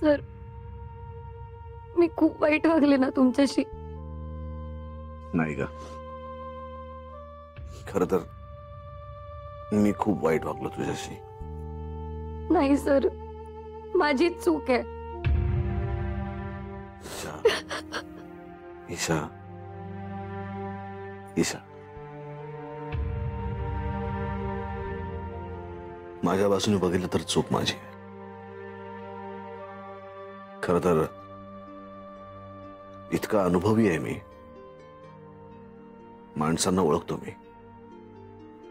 Sir, मी खूप वाईट वागले ना तुमच्याशी? नाही ग, खरं तर मी खूप वाईट वागलो तुझ्याशी. नाही सर, माझीच चूक आहे. ईशा, ईशा, ईशा, माझ्या बाजूने बघितलं तर चूक माझी आहे. खरं तर इतका अनुभवी आहे मी, माणसांना ओळखतो मी,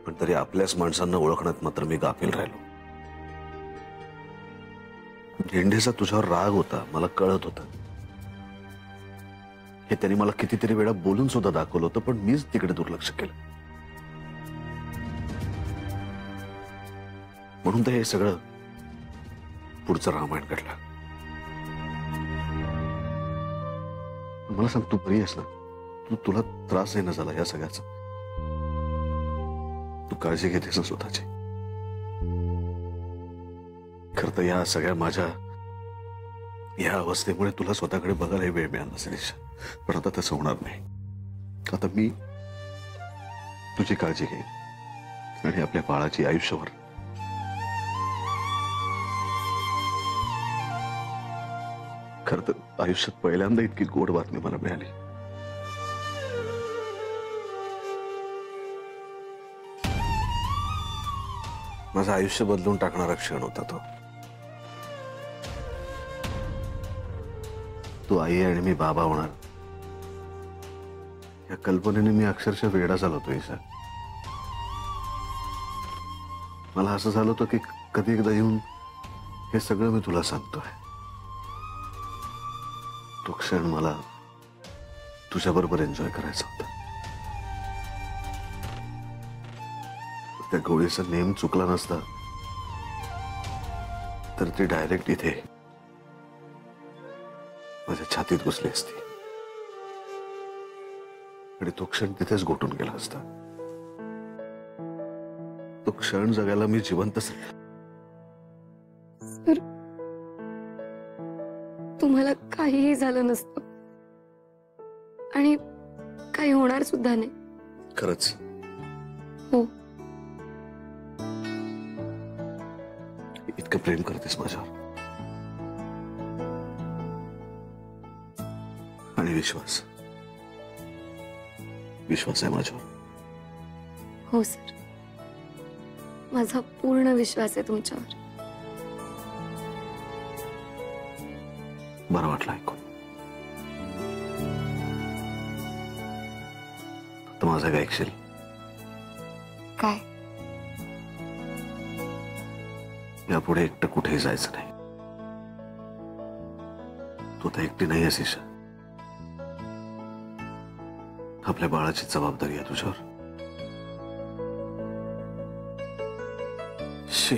पण तरी आपल्याच माणसांना ओळखण्यात मात्र मी गाफील राहिलो. झेंडेचा तुझ्यावर राग होता, मला कळत होतं. हे त्यांनी मला कितीतरी वेळा बोलून सुद्धा दाखवलं होतं, पण मीच तिकडे दुर्लक्ष केलं. म्हणून तर हे सगळं पुढचं रामायण घडलं. मला सांग, तू बरी आहेस ना? तुला त्रास नाही ना झाला या सगळ्याचा? तू काळजी घेतेस ना स्वतःची? खरं तर या सगळ्या माझ्या या अवस्थेमुळे तुला स्वतःकडे बघायला वेळ मिळाला नसेल, पण आता तसं होणार नाही. आता मी तुझी काळजी घेईन आणि आपल्या बाळाची आयुष्यभर खरं तर आयुष्यात पहिल्यांदा इतकी गोड बातमी मला मिळाली. माझं आयुष्य बदलून टाकणारा क्षण होता तो. तू आई आणि मी बाबा होणार या कल्पनेने मी अक्षरशः वेडा झालो होतो. ईशा, मला असं झालं होतं की कधी एकदा येऊन हे सगळं मी तुला सांगतोय. तो क्षण मला तुझ्याबरोबर एन्जॉय करायचा होता. त्या गोळीचा नेम चुकला नसता तर ती डायरेक्ट इथे माझ्या छातीत घुसली असती आणि तो क्षण तिथेच गोठून गेला असता. तो क्षण जगायला मी जिवंत सर, तुम्हाला काहीही झालं नसतं आणि काही होणार सुद्धा नाही. खरंच? हो. इतकं प्रेम करतेस माझ्यावर आणि विश्वास विश्वास आहे माझ्यावर? हो सर, माझा पूर्ण विश्वास आहे तुमच्यावर. बरं वाटलं ऐकून. तर माझं काय ऐकशील? काय? यापुढे एकटं कुठेही जायचं नाही. तू तर एकटी नाही आहेस ईशा. आपल्या बाळाची जबाबदारी आहे तुझ्यावर. शी,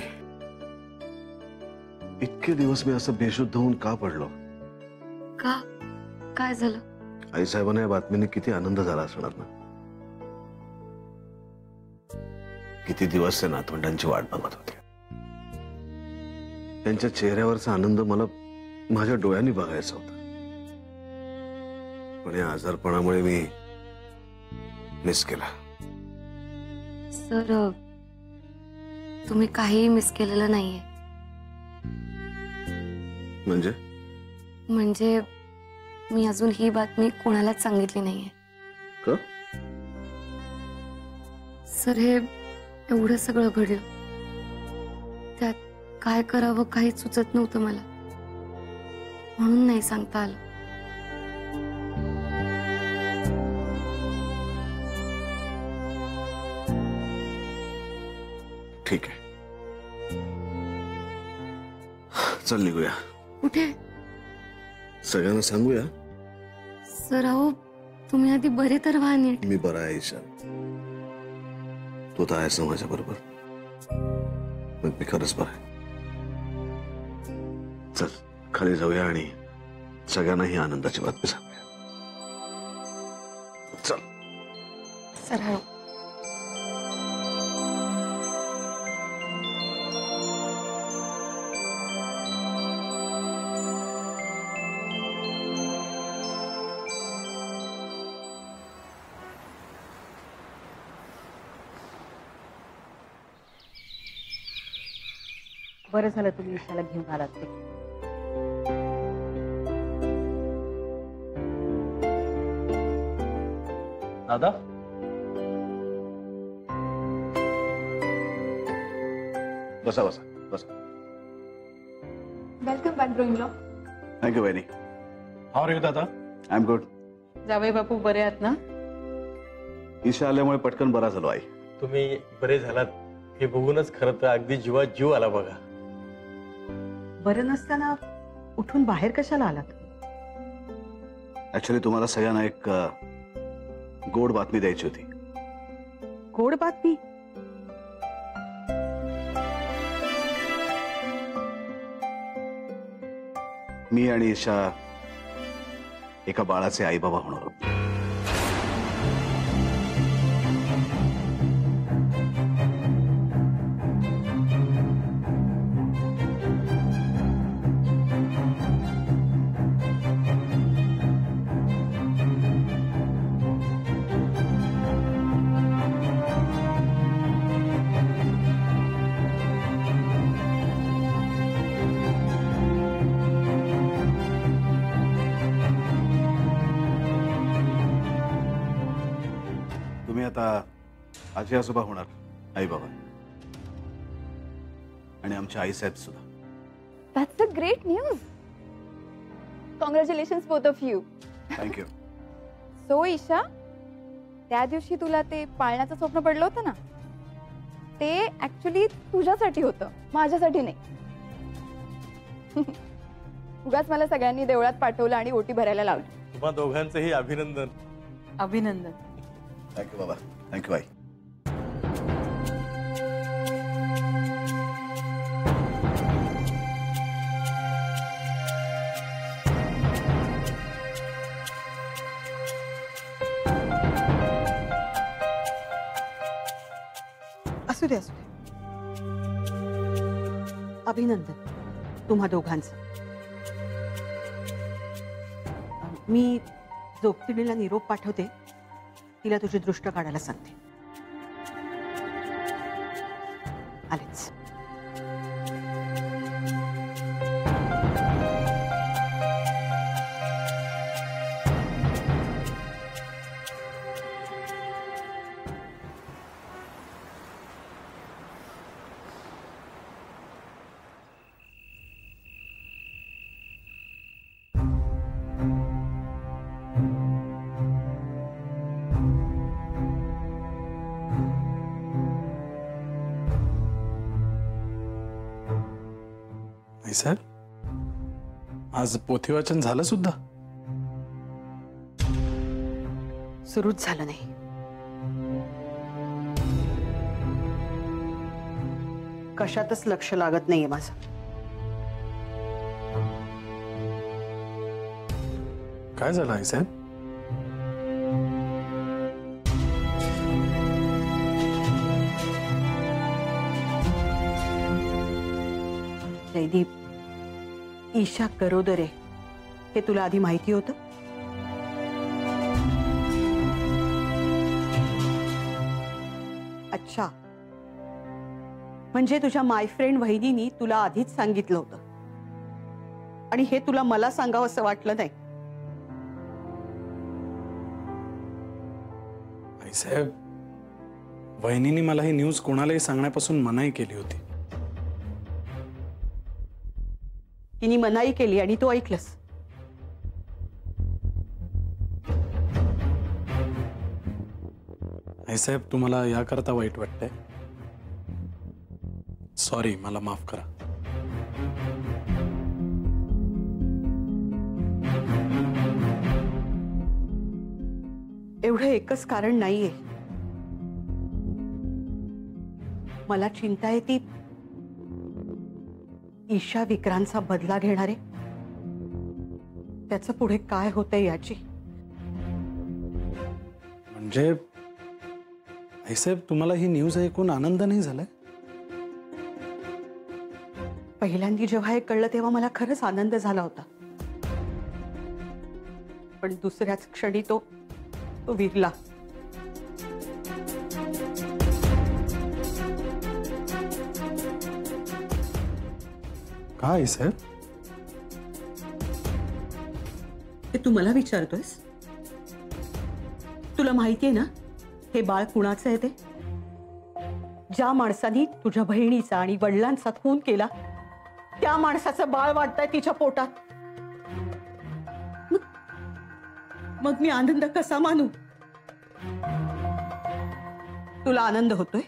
इतके दिवस मी असं बेशुद्ध होऊन का पडलो? का? काय झालं? आईसाहेबांना या बातमीने किती आनंद झाला असणार ना. किती दिवस ते नातवंडांची वाट बघत होते. त्यांच्या चेहऱ्यावरचा आनंद मला माझ्या डोळ्यांनी बघायचा होता. पण या आजारपणामुळे मी मिस केला. सर, तुम्ही काहीही मिस केलेलं नाहीये. म्हणजे मी अजून ही बातमी कोणालाच सांगितली नाहीये. का? सर, हे एवढं सगळं घडलं, त्यात काय करावं काही सुचत नव्हतं मला, म्हणून नाही सांगता आलं. ठीक आहे, चल निघूया. कुठे? सगळ्यांना सांगूया. सर अहो, तुम्ही आधी बरे तर व्हा नीट. मी बरा आहे ईशा, तू तर आहेस ना माझ्या बरोबर. मग मी खरंच बरा आहे. चल खाली जाऊया आणि सगळ्यांना ही आनंदाची बातमी सांगूया. चल. सर हळू. बरं झालं तुम्ही ईशाला घेऊन आलात ते. दादा बसा बसा बसा. Welcome back bro in law. Thank you वहिनी. हाऊ आर यू दादा? I am good. जावई बापू बरे आहात ना? ईशा आल्यामुळे पटकन बरा झालो आई. तुम्ही बरे झालात हे बघूनच खरं तर अगदी जीवात जीव आला बघा. बरं नसताना उठून बाहेर कशाला आलात? ऍक्च्युली तुम्हाला सगळ्यांना एक गोड बातमी द्यायची होती. गोड बातमी? मी आणि ईशा एका बाळाचे आई बाबा होणार आहोत. तुम्ही आता आजी आजोबा होणार, आई बाबा, आणि आमच्या आई साहेब सुद्धा. That's a great news. Congratulations both of you. Thank you. So Isha, त्या दिवशी तुला ते पाळण्याचं स्वप्न पडलं होतं ना, ते ऍक्च्युली तुझ्यासाठी होतं, माझ्यासाठी नाही. उगाच मला सगळ्यांनी देवळात पाठवलं आणि ओटी भरायला लावली. तुम्हा दोघांचंही अभिनंदन. अभिनंदन. थँक्यू बाबा. थँक्यू आई. असू दे असू दे. अभिनंदन तुम्हा दोघांचं. मी जोगतिणीला निरोप पाठवते, तिला तुझी दृष्ट काढायला सांगते. आलेच. आई साहेब, आज पोथी वाचन झालं सुद्धा? सुरूच झालं नाही. कशातच लक्ष लागत नाहीये माझं. काय झालं आई साहेब? जयदीप, ईशा गरोदर आहे हे तुला आधी माहिती होतं? अच्छा, म्हणजे तुझ्या माय फ्रेंड वहिनीनी तुला आधीच सांगितलं होतं आणि हे तुला मला सांगावं असं वाटलं नाही. आई साहेब, वहिनीने मला ही न्यूज कोणालाही सांगण्यापासून मनाई केली होती. तिने मनाई केली आणि तू ऐकलंस. आई साहेब, तुम्हाला याकरता वाईट वाटतंय? सॉरी, मला माफ करा. एवढं एकच कारण नाहीये. मला चिंता आहे ती ईशा विक्रांतचा बदला घेणारे, त्याचं पुढे काय होतंय याची. म्हणजे आई साहेब, तुम्हाला ही न्यूज ऐकून आनंद नाही झालाय? पहिल्यांदा जेव्हा हे कळलं तेव्हा मला खरंच आनंद झाला होता, पण दुसऱ्याच क्षणी तो विरला. का आई साहेब? हे तू मला विचारतोयस? तुला माहितीये ना हे बाळ कुणाचं आहे ते? ज्या माणसाने तुझ्या बहिणीचा आणि वडिलांचा खून केला त्या माणसाचं बाळ वाटतंय तिच्या पोटात. मग मी आनंद कसा मानू? तुला आनंद होतोय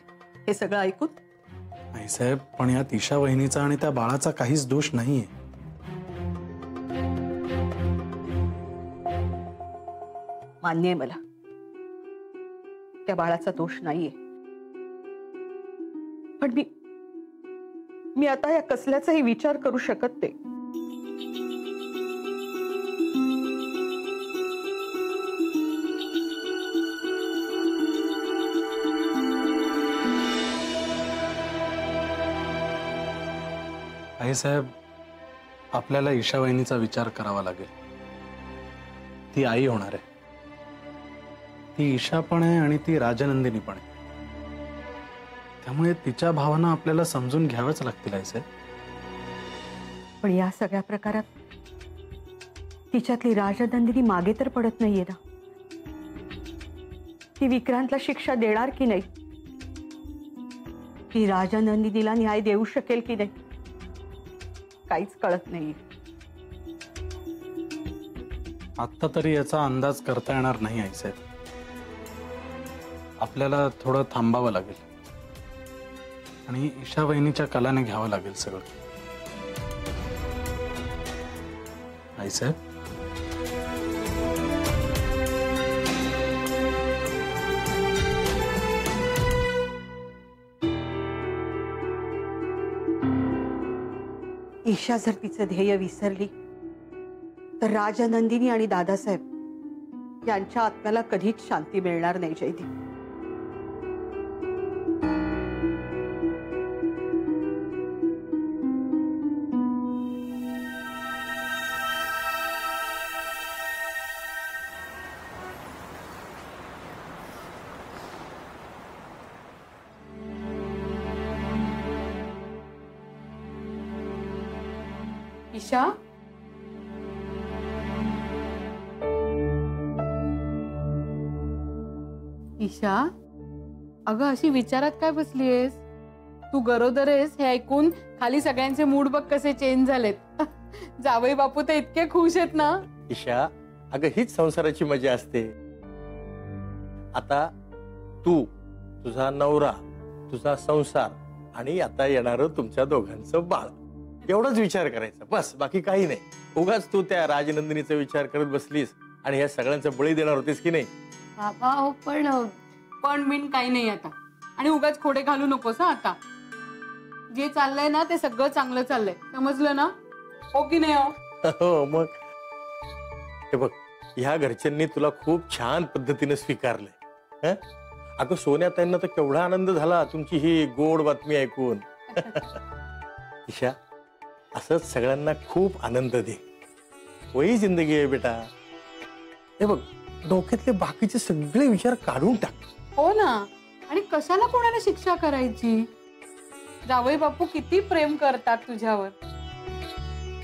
हे सगळं ऐकून? आई साहेब, पण यात ईशा वहिनीचा आणि त्या बाळाचा काहीच दोष नाहीये. मान्य आहे मला, त्या बाळाचा दोष नाहीये. पण मी आता या कसल्याचाही विचार करू शकत नाही. आई साहेब, आपल्याला ईशा वहिनीचा विचार करावा लागेल. ती आई होणार आहे. ती ईशा पण आहे आणि ती राजनंदिनी पण आहे. त्यामुळे तिच्या भावना आपल्याला समजून घ्याव्याच लागतील आई साहेब. पण या सगळ्या प्रकारात तिच्यातली राजनंदिनी मागे तर पडत नाहीये ना. ती विक्रांतला शिक्षा देणार की नाही? ती राजनंदिनीला न्याय देऊ शकेल की नाही? काहीच कळत नाही. आत्ता तरी याचा अंदाज करता येणार नाही आई साहेब. आपल्याला थोडं थांबावं लागेल आणि ईशा वहिनीच्या कलाने घ्यावं लागेल सगळं. आई साहेब, ईशा जर तिचं ध्येय विसरली तर राजनंदिनी आणि दादासाहेब यांच्या आत्म्याला कधीच शांती मिळणार नाही. जयदीप, ईशा, ईशा, अगं अशी विचारात काय बसलीयस? तू गरोदर आहेस हे ऐकून खाली सगळ्यांचे मूड बघ कसे चेंज झालेत. जावई बापू तर इतके खुश आहेत ना. ईशा, अगं हीच संसाराची मजा असते. आता तू, तुझा नवरा, तुझा संसार आणि आता येणार तुमच्या दोघांचं बाळ, एवढाच विचार करायचा बस, बाकी काही नाही. उगाच तू त्या राजनंदिनीचा विचार करत बसलीस आणि ह्या सगळ्यांचा बळी देणार होतीस की नाही? बाबा हो, पण बिन काही नाही आता. आणि उगाच खोडे घालू नकोस हा. आता जे चाललंय ना ते सगळं चांगलं चाललंय, समजलं ना? हो की नाही? हो मग. हे बघ, ह्या घरच्यांनी तुला खूप छान पद्धतीने स्वीकारलंय. अगं सोन्याताईंना तर केवढा आनंद झाला तुमची ही गोड बातमी ऐकून. ईशा, असंच सगळ्यांना खूप आनंद दे. वही जिंदगी आहे बेटा. हे बघ, डोक्यातले बाकीचे सगळे विचार काढून टाक. हो ना. आणि कशाला कोणाला शिक्षा करायची? जावई बापू किती प्रेम करतात तुझ्यावर.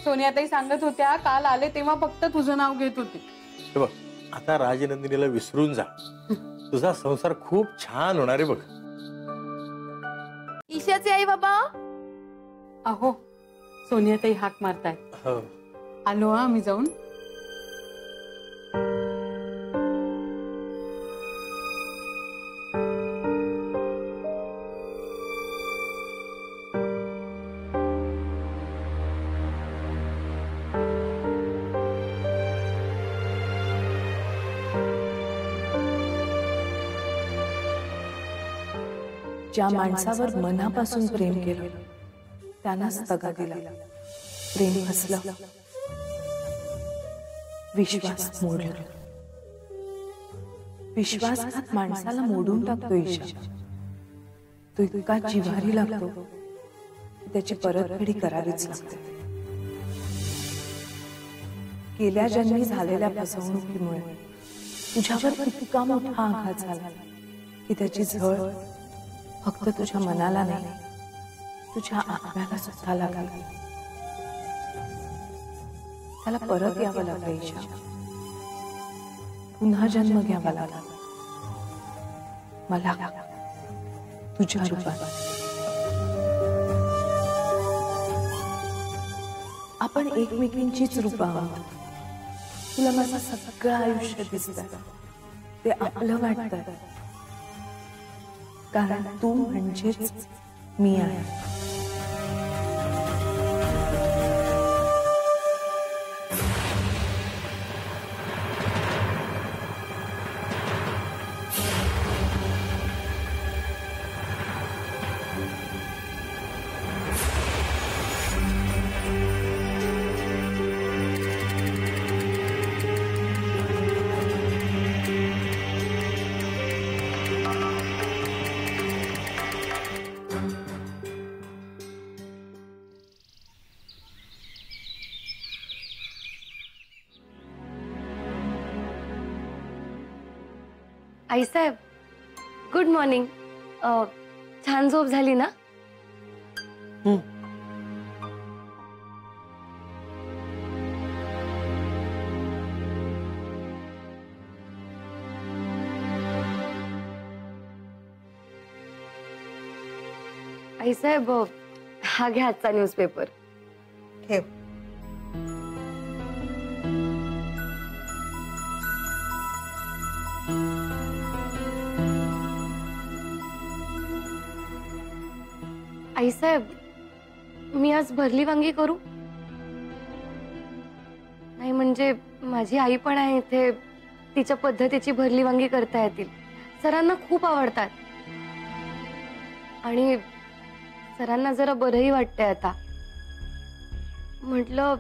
सोनियाताई सांगत होत्या काल आले तेव्हा फक्त तुझं नाव घेत होते. हे बघ, आता राजनंदिनीला विसरून जा. तुझा संसार खूप छान होणार आहे बघ. ईशाचे आई बाबा. अहो, सोनियाताई हाक मारताय. हो. आलो हा मी जाऊन. ज्या माणसावर मनापासून प्रेम केलं त्यांनाच दगा दिला. प्रेम हसलं, विश्वास मोडला. विश्वासघात माणसाला मोडून टाकतो ईशा. तो इतका जिव्हारी लागतो की त्याची परतफेडी करावीच लागते. गेल्या जन्मी झालेल्या फसवणुकीमुळे तुझ्यावर इतका मोठा आघात झाला की त्याची झळ फक्त तुझ्या मनाला नाही, तुझ्या आत्म्याला सुद्धा लागली. मला परत यावं लागलं ईशा. पुन्हा जन्म घ्यावा लागला मला तुझ्या रूपात. आपण एकमेकींचीच रूप आहोत. तुला माझं सगळं आयुष्य दिसतं, ते आपलं वाटतं, कारण तू म्हणजेच मी आहे. आईसाहेब, गुड मॉर्निंग. छान झोप झाली ना? आईसाहेब, हा घ्या आजचा न्यूजपेपर. ठेव. आईसाहेब, मी आज भरली वांगी करू? नाही म्हणजे माझी आई पण आहे इथे, तिच्या पद्धतीची भरली वांगी करता येतील. सरांना खूप आवडतात आणि सरांना जरा बरंही वाटतंय आता. म्हटलं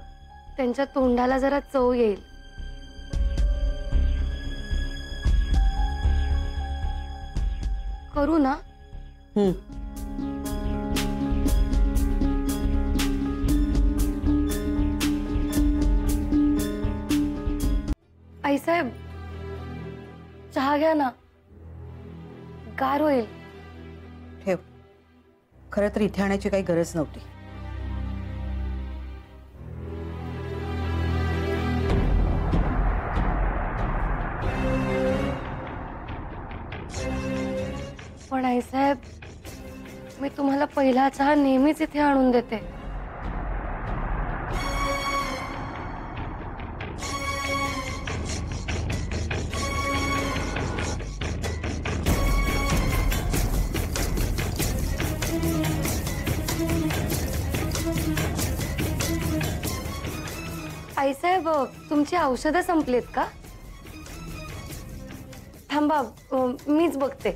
त्यांच्या तोंडाला जरा चव येईल. करू ना? आईसाहेब, चहा घ्या ना, गार होईल. ठेव. खरं तर इथे आणायची काही गरज नव्हती. पण आईसाहेब, मी तुम्हाला पहिला चहा नेहमीच इथे आणून देते. आईसाहेब, तुमची औषधं संपलीत का? थांबा, मीच बघते.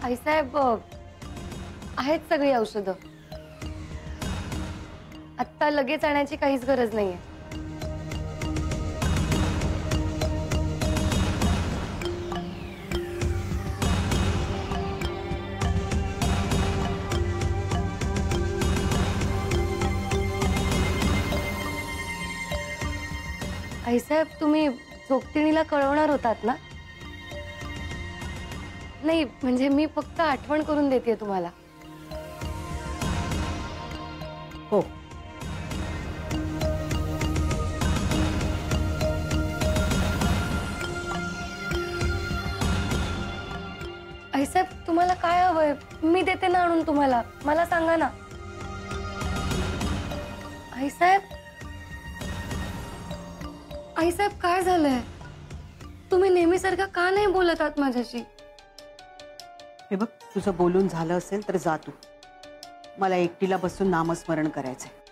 आईसाहेब, आहेत सगळी औषधं. आत्ता लगेच आणायची काहीच गरज नाहीये. आईसाहेब, तुम्ही झोपतिणीला कळवणार होतात ना? नाही म्हणजे मी फक्त आठवण करून देते तुम्हाला. हो. आईसाहेब, तुम्हाला काय हवंय? मी देते ना आणून तुम्हाला. मला सांगा ना. आईसाहेब, आईसाहेब काय झालंय? तुम्ही नेहमीसारखं का नाही बोलत आहात माझ्याशी? हे बघ, तुझं बोलून झालं असेल तर जा तू. मला एकटीला बसून नामस्मरण करायचंय.